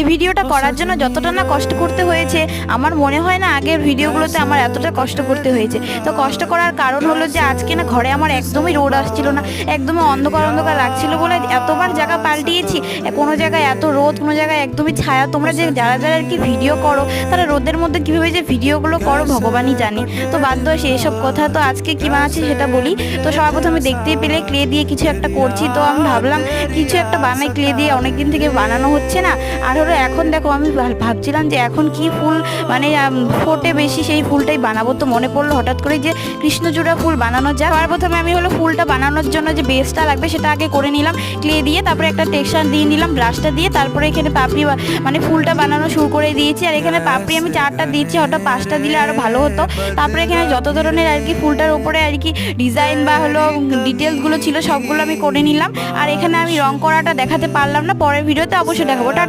এই ভিডিওটা করার জন্য যতটা না কষ্ট করতে হয়েছে, আমার মনে হয় না আগের ভিডিওগুলোতে আমার এতটা কষ্ট করতে হয়েছে। তো কষ্ট করার কারণ হলো যে আজকে না ঘরে আমার একদমই রোদ আসছিল না, একদমই অন্ধকার অন্ধকার লাগছিল বলে এতবার জায়গা পাল্টিয়েছি। কোনো জায়গায় এত রোদ, কোনো জায়গায় একদমই ছায়া। তোমরা যে যারা যারা আর কি ভিডিও করো তারা রোদের মধ্যে কীভাবে যে ভিডিওগুলো করো ভগবানই জানে। তো বাধ্য হয়েছে এসব কথা। তো আজকে কী বানাচ্ছি সেটা বলি। তো সবার প্রথমে দেখতেই পেলে ক্লে দিয়ে কিছু একটা করছি। তো আমি ভাবলাম কিছু একটা বানাই, ক্লে দিয়ে অনেকদিন থেকে বানানো হচ্ছে না। আর হলো এখন দেখো আমি ভাবছিলাম যে এখন কি ফুল মানে ফোটে বেশি, সেই ফুলটাই বানাবো। তো মনে পড়লো হঠাৎ করে যে কৃষ্ণচূড়া ফুল বানানো যায়। আর প্রথমে আমি হলো ফুলটা বানানোর জন্য যে বেসটা লাগবে সেটা আগে করে নিলাম ক্লে দিয়ে, তারপরে একটা টেক্সচার দিয়ে নিলাম ব্রাশটা দিয়ে। তারপরে এখানে পাপড়ি মানে ফুলটা বানানো শুরু করে দিয়েছি। আর এখানে পাপড়ি আমি 4টা দিয়েছি, হয়তো 5টা দিলে আরও ভালো হতো। তারপরে এখানে যত ধরনের আর কি ফুলটার উপরে আর কি ডিজাইন বা হলো ডিটেলসগুলো ছিল সবগুলো আমি করে নিলাম। আর এখানে আমি রং করাটা দেখাতে পারলাম না, পরের ভিডিওতে অবশ্যই দেখাবো। টাটা।